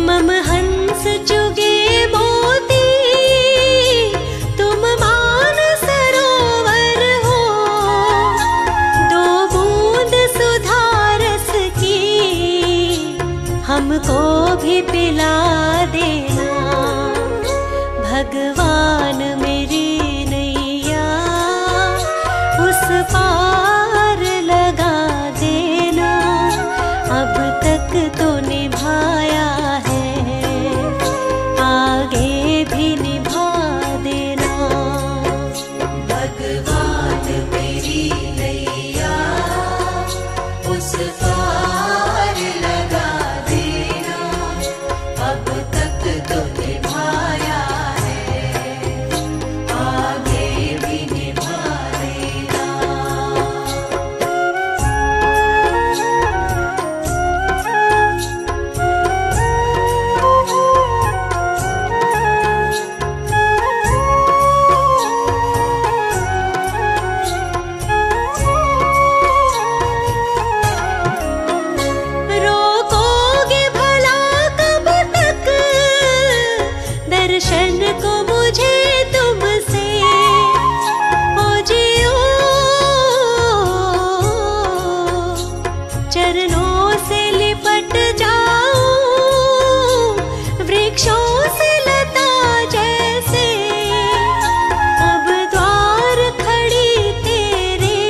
मम हंस चुगे मोती, तुम मान सरोवर हो। दो बूंद सुधा रस की हमको भी पिला देना। भगवान मेरी नैया उस पार लगा देना। अब तक तो निभाया है, आगे भी निभा देना। भगवान मेरी नैया उस पार लगा देना। अब तक तो निभाया है, आगे भी निभा देना। रोकोगे भला कब तक दर्शन को मुझे तुमसे। ओ जियो चरणों से लिपट जाऊं, वृक्षों से लता जैसे। अब द्वार खड़ी तेरे,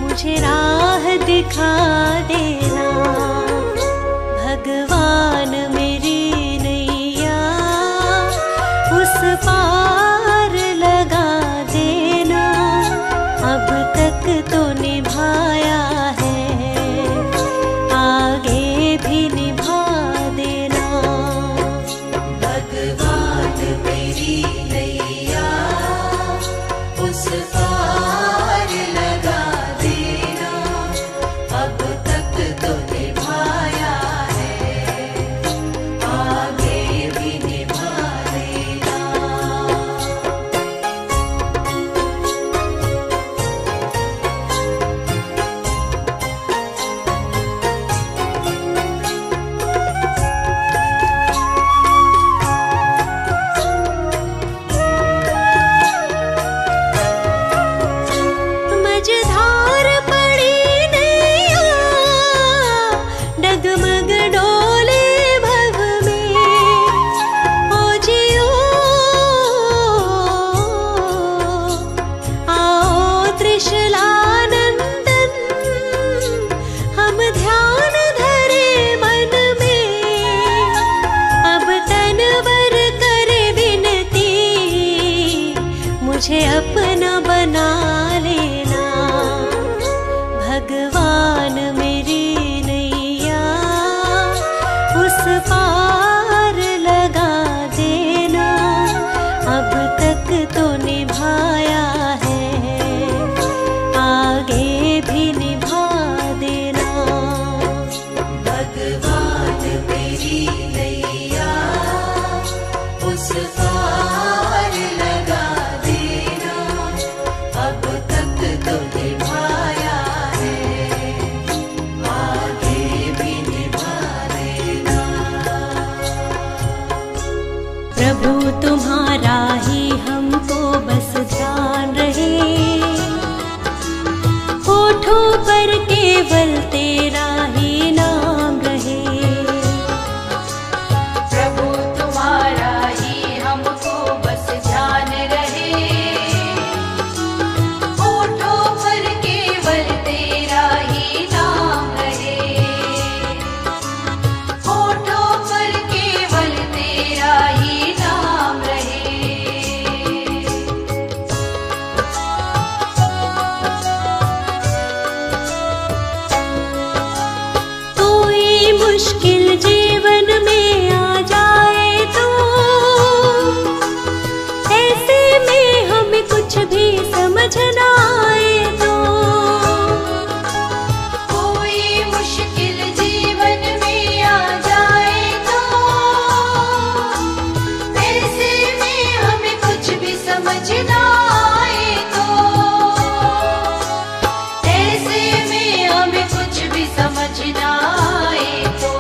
मुझे राह दिखा देना। भगवान मेरी नैया उस पार लगा देना। अब तक तो निभाया है, आगे भी निभा देना। भगवान मेरी नैया उस पार लगा देना। अब तक तो निभाया है, आगे भी निभा देना। मझधार पड़ी नैया, डगमग डोले भव में। ओ जियो आओ त्रिशलानंदन, हम ध्यान धरे मन में। अब तनवर करे विनती, मुझे अपना बना लेना। भगवान मेरी नैया उस पार लगा देना। अब तक तो निभाया है, आगे भी निभा देना। भगवान मेरी नैया उस पार लगा देना। अब तक तो निभाया है, आगे भी निभा देना। प्रभु तुम्हारा ही हमको बस ध्यान रहे, होठों पर केवल तेरा ही नाम रहे। प्रभु तुम्हारा ही हमको बस ध्यान रहे, होठों पर केवल तेरा ही नाम रहे। होठों पर केवल तेरा ही नाम रहे। कोई मुश्किल जीवन में आ जाए तो ऐसे में हमें कुछ भी समझ ना आए तो। कोई मुश्किल जीवन में आ जाए तो ऐसे में हमें कुछ भी समझ ना आए तो। ऐसे में हमें कुछ भी समझ ना आए तो।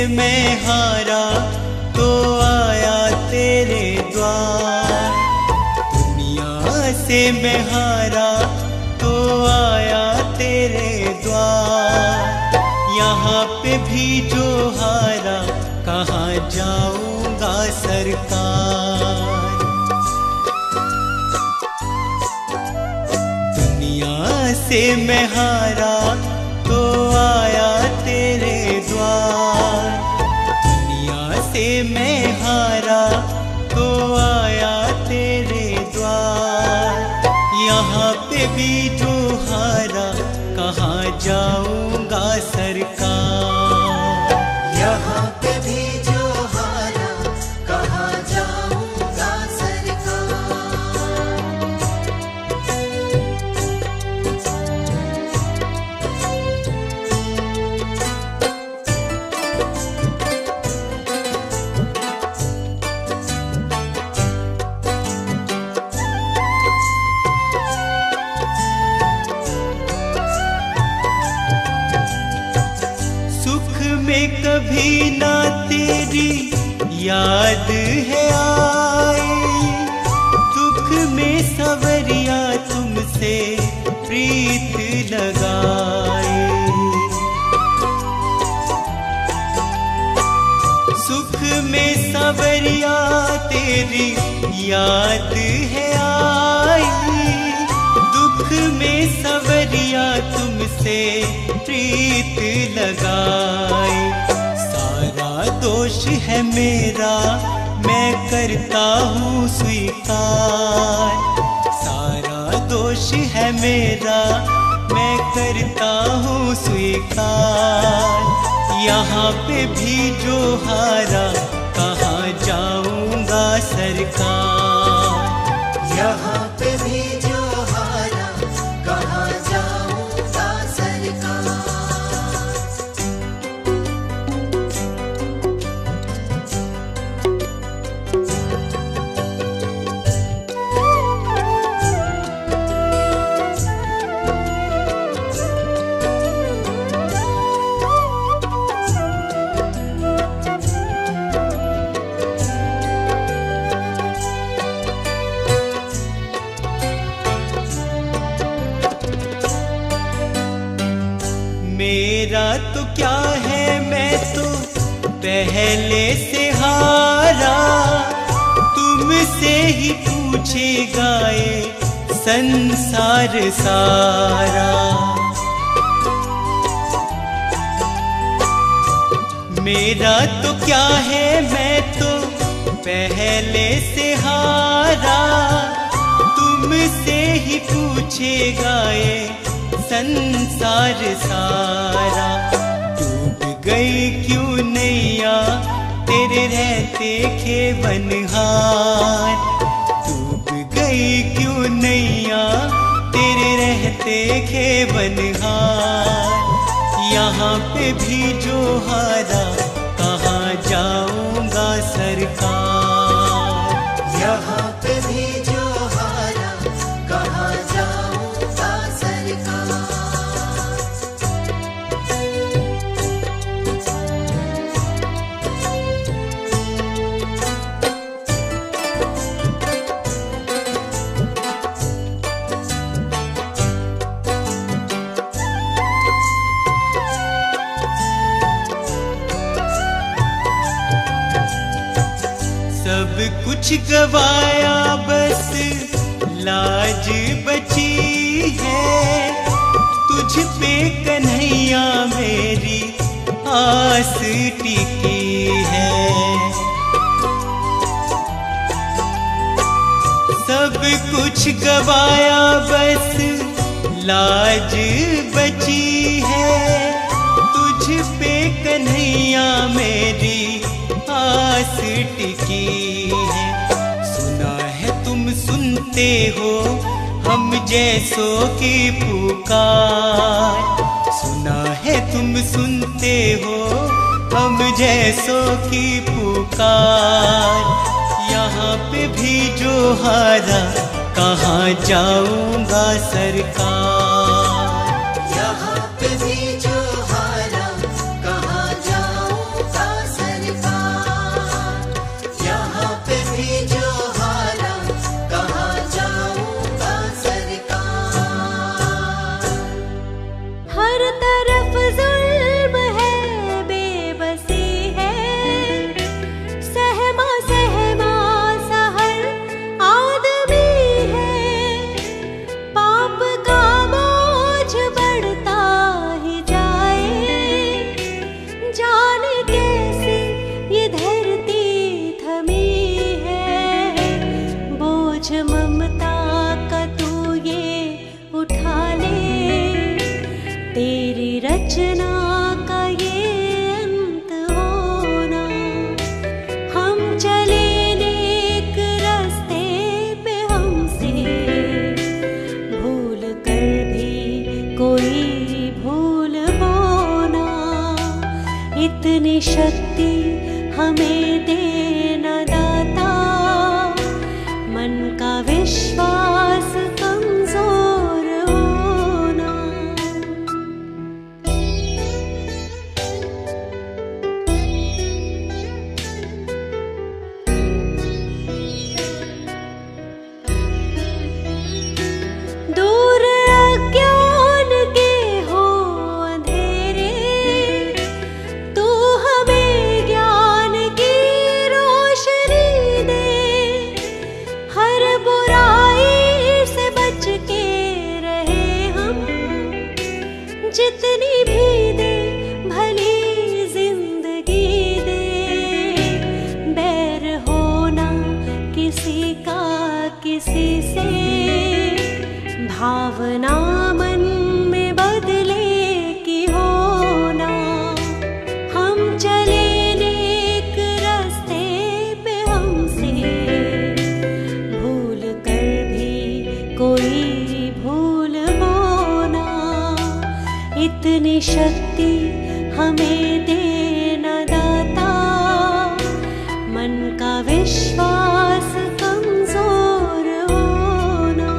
मैं हारा तो आया तेरे द्वार। दुनिया से मैं हारा तो आया तेरे द्वार। यहाँ पे भी जो हारा कहाँ जाऊंगा सरकार। दुनिया से मैं हारा तो आया तेरे द्वार। दुनिया से मैं हारा तो आया तेरे द्वार। यहाँ पे भी जो हारा कहाँ जाऊंगा सरकार। यहाँ पे भी जो हारा कहाँ जाऊंगा सरकार। कभी ना तेरी याद है आई। दुख में सवरिया तुमसे प्रीत लगाए। सुख में सवरिया तेरी याद है आई। दुख में सवरिया तुमसे प्रीत लगाए। दोष है मेरा मैं करता हूँ स्वीकार। सारा दोष है मेरा मैं करता हूँ स्वीकार। यहाँ पे भी जो हारा कहाँ जाऊंगा सरकार। यहाँ पे भी जो हारा कहाँ जाऊंगा सरकार। मेरा तो क्या है मैं तो पहले से हारा। तुमसे ही पूछेगा ये संसार सारा। मेरा तो क्या है मैं तो पहले से हारा। तुमसे ही पूछेगा ये संसार सारा। डूब गई क्यों नैया तेरे रहते खेवनहार। डूब गई क्यों नैया तेरे रहते खेवनहार। यहाँ पे भी जो हारा कहाँ जाऊंगा सरकार। यहाँ पे भी जो हारा कहाँ जाऊंगा सरकार। सब कुछ गवाया बस लाज बची है। तुझ पे कन्हैया मेरी आस टिकी है। सब कुछ गवाया बस लाज बची है। तुझ पे कन्हैया मेरी आस टिकी है। सुना है तुम सुनते हो हम जैसों की पुकार। सुना है तुम सुनते हो हम जैसों की पुकार। यहाँ पे भी जो हारा कहाँ जाऊंगा सरकार। यहाँ पे भी जो हारा कहाँ जाऊंगा इतनी शक्ति हमें देना दाता, मन का विश्वास कमजोर होना। दूर अज्ञान के हो अंधेरे, तू हमें ज्ञान की रोशनी दे। हर बुराई से बच के रहे हम, जितनी भी दे भली जिंदगी दे। बैर होना किसी का किसी से, भावना मन में बदले की होना। हम चले नेक रास्ते पे, हमसे भूल कर भी कोई भूल होना। इतनी शक्ति हमें देना दाता, मन का विश्वास कमजोर होना।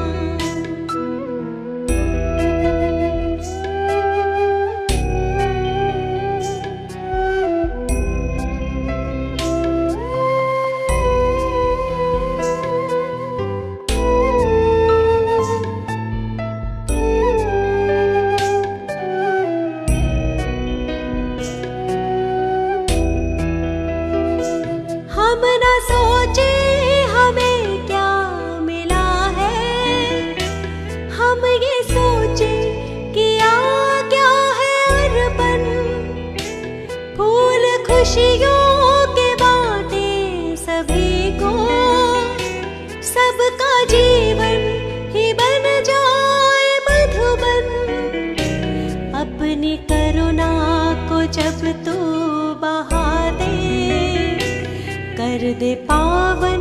हम न सोचे हमें क्या मिला है, हम ये सोचे किया क्या है अर्पण। फूल खुशियों के बांटे सभी को, सबका जीवन ही बन जाए मधुबन। अपनी करुणा को जब तू बहा दे, कर दे पावन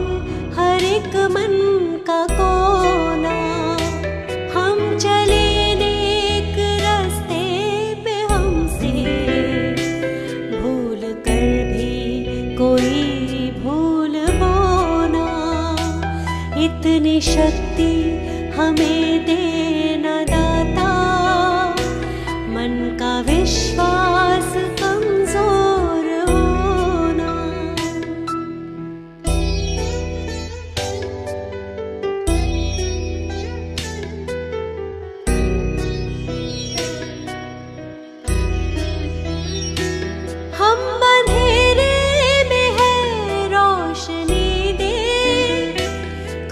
हर एक मन का कोना। हम चले नेक रास्ते पे, हमसे भूल कर भी कोई भूल होना। इतनी शक्ति हमें देना दाता, मन का विश्वास कमजोर होना। हम अंधेरे में है रोशनी दे,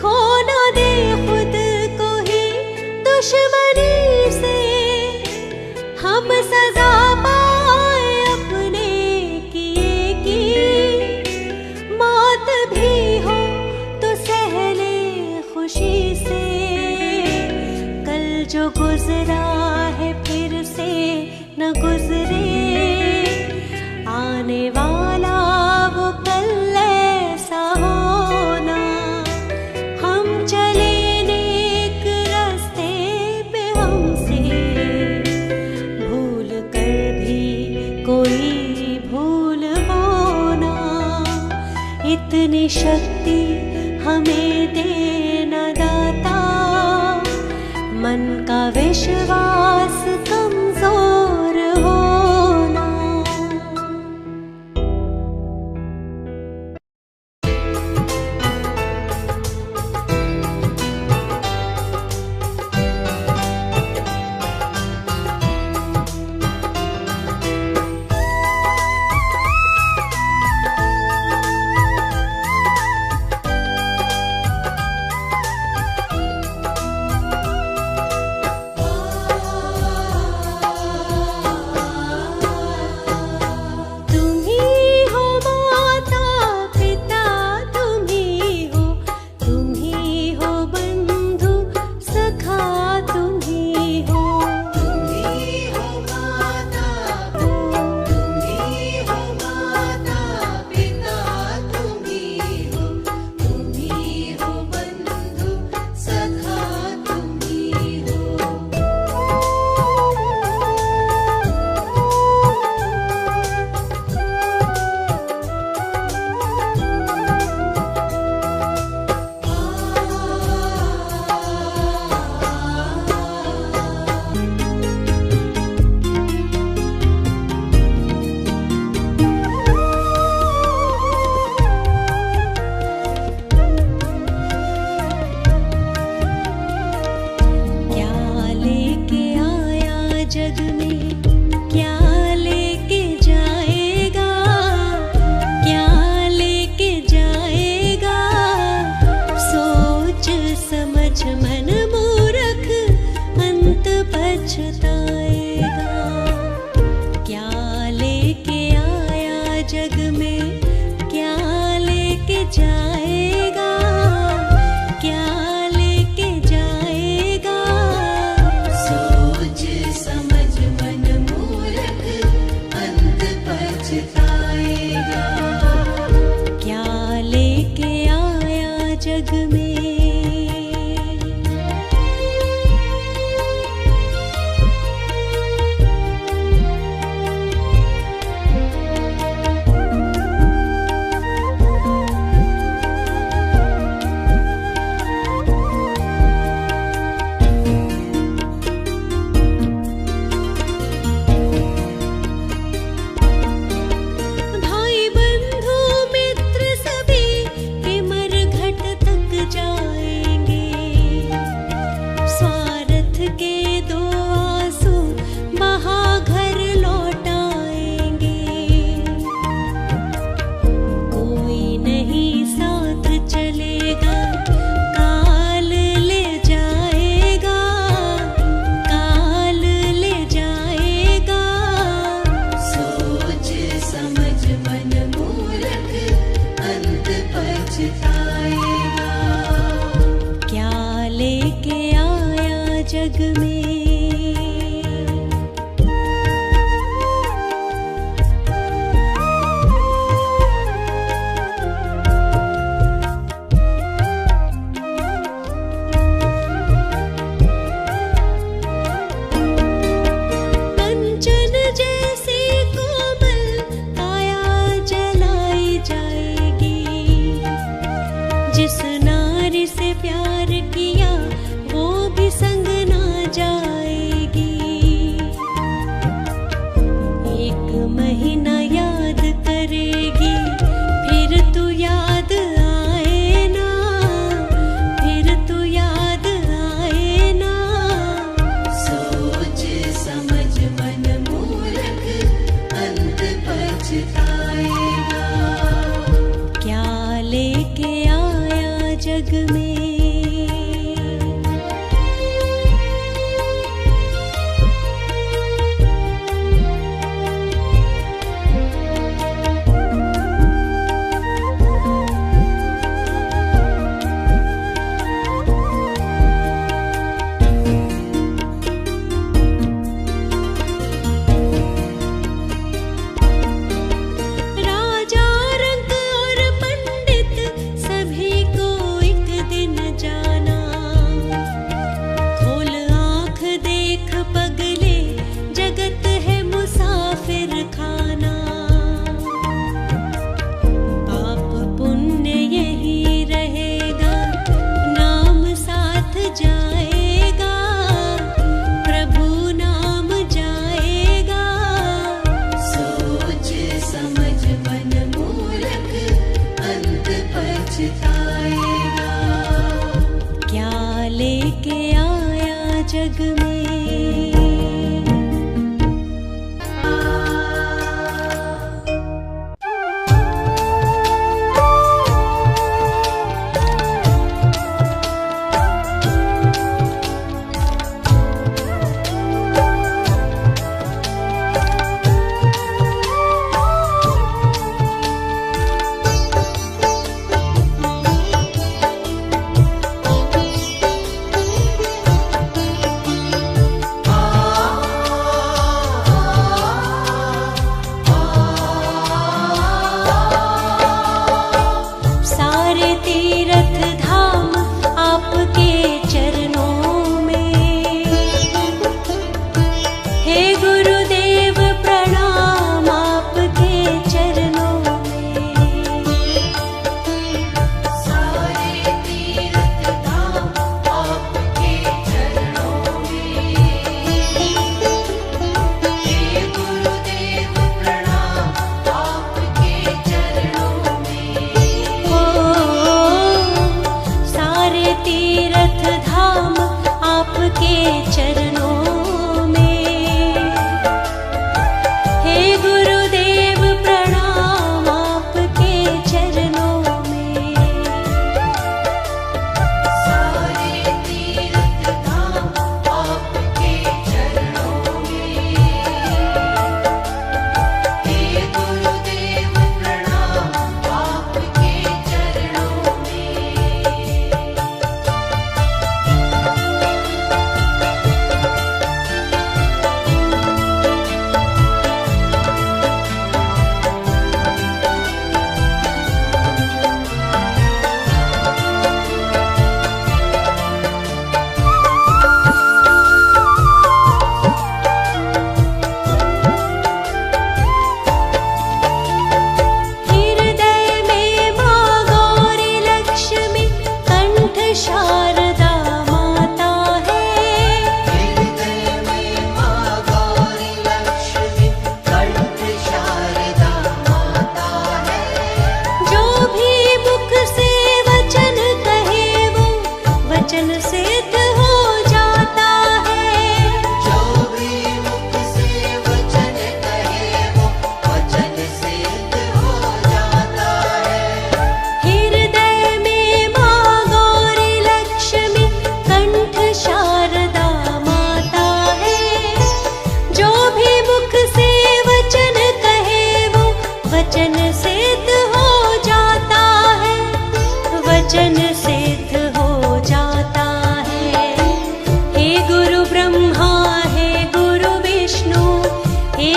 खो ना दे खुद को ही दुश्मनी से। हम सजा पाए अपने किए की, मौत भी हो तो सह ले खुशी से। कल जो गुजरा है फिर से न गुजरे, आने वाला वो कल ऐसा होना। हम चले नेक रास्ते पे, हमसे भूल कर भी कोई भूल होना। इतनी शक्ति हमें देना दाता, मन का विश्वास कमजोर होना। जग में क्या लेके जाएगा, क्या लेके जाएगा। सोच समझ मन मूर्ख अंत पछताएगा। क्या लेके आया जग में, क्या लेके जाएगा, क्या लेके जाएगा। सोच समझ मन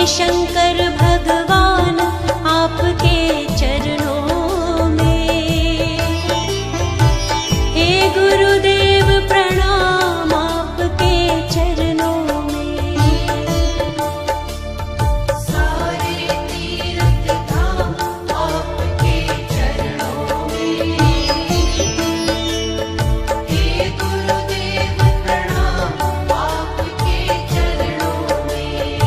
शंकर भगवान आपके चरणों में। हे गुरुदेव प्रणाम आपके चरणों में। सारे तीर्थ धाम आपके चरणों में। हे गुरुदेव प्रणाम आपके चरणों में।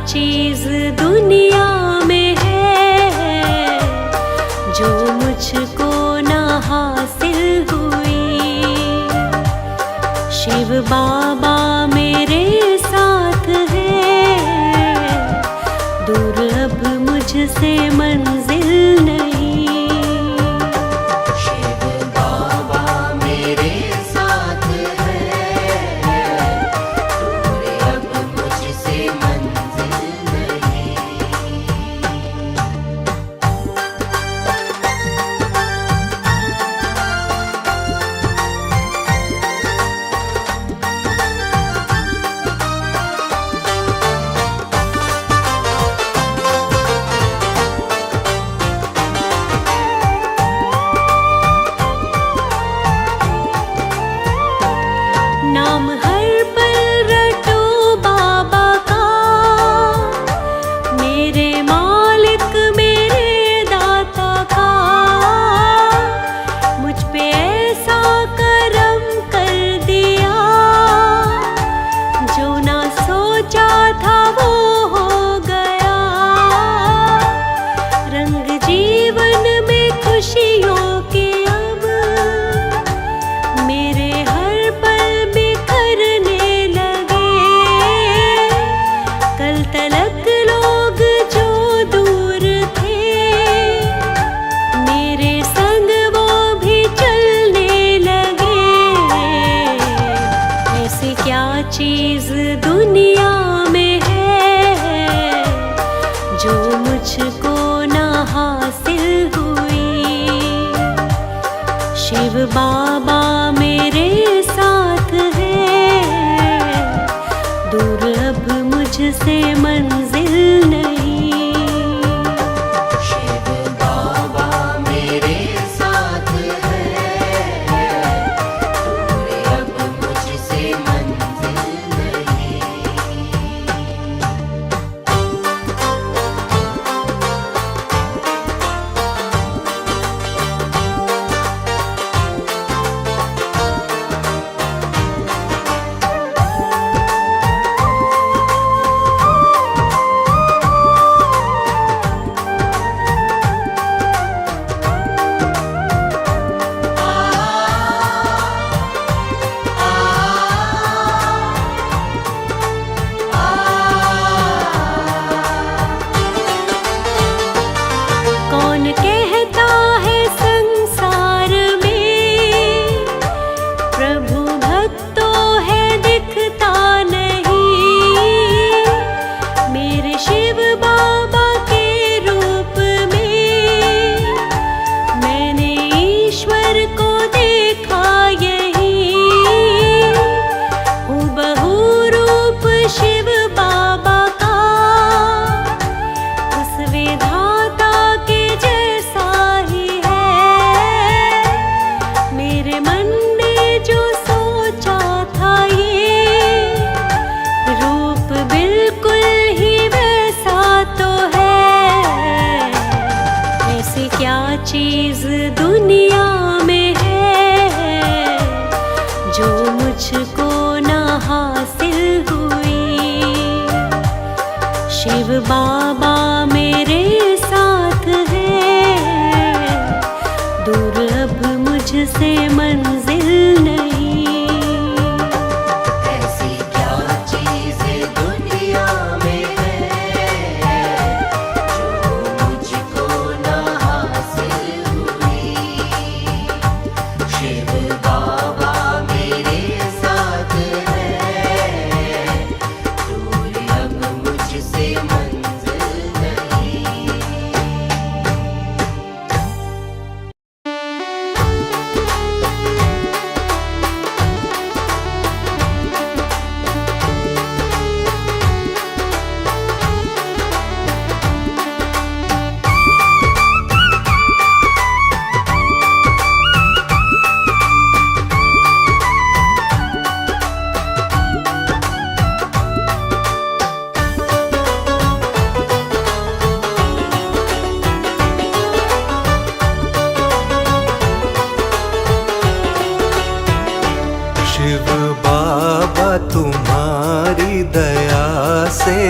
चीज दुनिया में है जो मुझको ना हासिल हुई। शिव बाबा मेरे साथ है, दूर अब मुझसे मंजिल नहीं। शिव बाबा मेरे साथ है, दूर अब मुझसे मंजिल नहीं। नाम हर पल रटो बाबा का, मेरे मालिक मेरे दाता का। मुझ पे ऐसा करम कर दिया, जो ना सोचा था वो हो गया। रंग जीवन में खुशियों के अब मेरे हर पल बिखरने लगे। कल तलक लोग जो दूर थे, मेरे संग वो भी चलने लगे। ऐसी क्या चीज दुनिया में है जो मुझको ना हासिल हुई। शिव बाबा मेरे साथ है, दूर अब मुझसे मंजिल नहीं। शिव बाबा मेरे साथ है, दूर अब मुझसे मंजिल नहीं। कौन कहता है संसार में प्रभु भक्तों है दिखता नहीं। मेरे शिव बाबा के रूप में मैंने ईश्वर को देखा यही। हूबहू रूप शिव बाबा का, उस विधाता के जैसा ही है। मेरे मन ने जो सोचा था ये रूप बिल्कुल ही वैसा तो है। ऐसी क्या चीज दुनिया में है जो मुझको ना हासिल हुई। शिव बाबा मेरे साथ है, दूर अब मुझसे मंजिल नहीं। ऐसी क्या चीज़ दुनिया में है जो मुझको ना हासिल हुई। शिव बाबा मेरे साथ है, दूर अब मुझसे मंजिल नहीं। शिव बाबा तुम्हारी दया से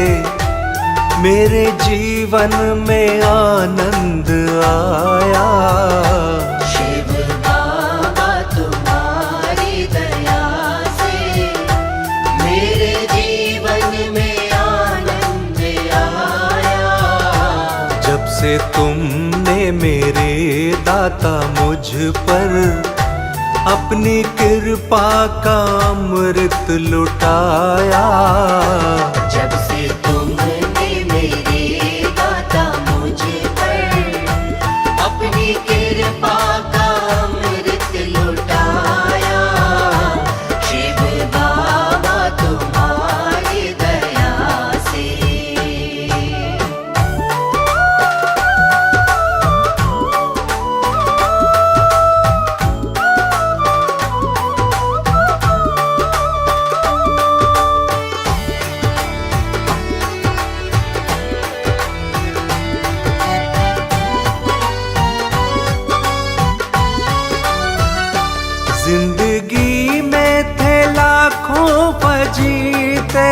मेरे जीवन में आनंद आया। शिव बाबा तुम्हारी दया से मेरे जीवन में आनंद आया। जब से तुमने मेरे दाता मुझ पर अपनी कृपा का अमृत लुटाया। जब से तुमने मेरे दाता मुझ पर अपनी कृपा का अमृत लुटाया। शिव बाबा तुम्हारी दया से। जिंदगी में थे लाखों फजीते,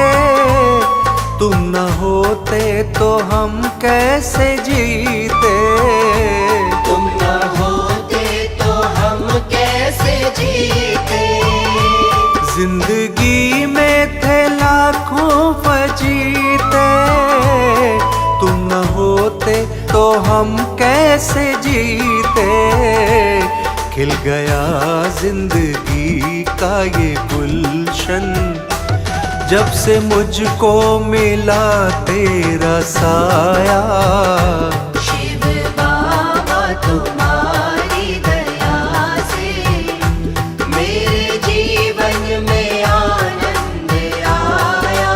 तुम न होते तो हम कैसे जीते। तुम न होते तो हम कैसे जीते। जिंदगी में थे लाखों फजीते, तुम न होते तो हम कैसे जीते। खिल गया जिंदगी का ये गुलशन, जब से मुझको मिला तेरा साया। शिव बाबा तुम्हारी दया से मेरे जीवन में आनंद आया।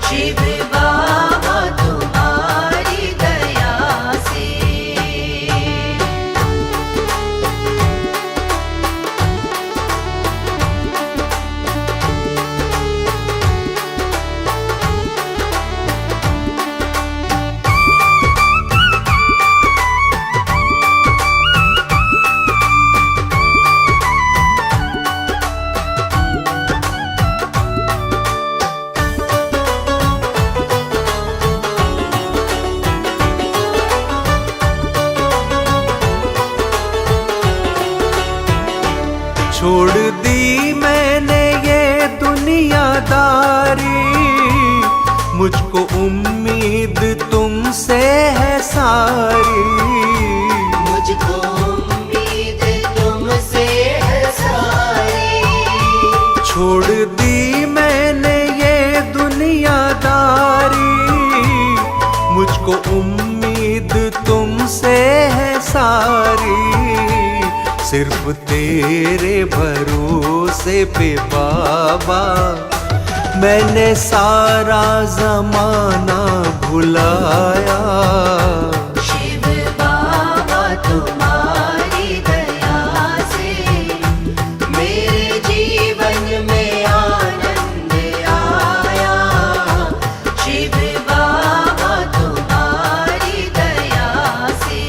शिव बाबा तुम्हारी दया से। छोड़ दी मैंने ये दुनियादारी, मुझको उम्मीद तुमसे है सारी। मुझको उम्मीद तुमसे है सारी। छोड़ दी मैंने ये दुनियादारी, मुझको उम्मीद तुमसे है सारी। सिर्फ तेरे भरोसे पे बाबा मैंने सारा जमाना भुलाया। शिव बाबा तुम्हारी दया से मेरे जीवन में आनंद आया। शिव बाबा तुम्हारी दया से।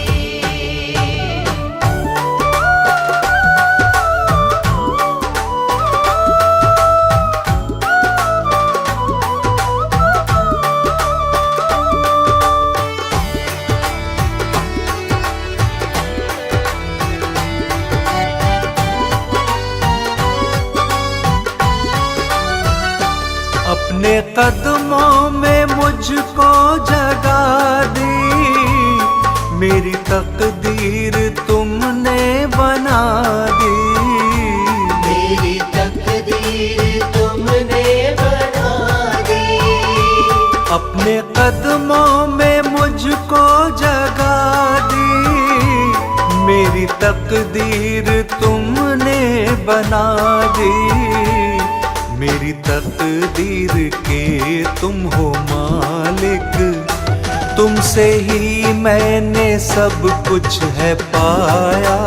अपने कदमों में मुझको जगा दी, मेरी तकदीर तुमने बना दी। मेरी तकदीर तुमने बना दी। अपने कदमों में मुझको जगा दी, मेरी तकदीर तुमने बना दी। मेरी तकदीर के तुम हो मालिक, तुमसे ही मैंने सब कुछ है पाया।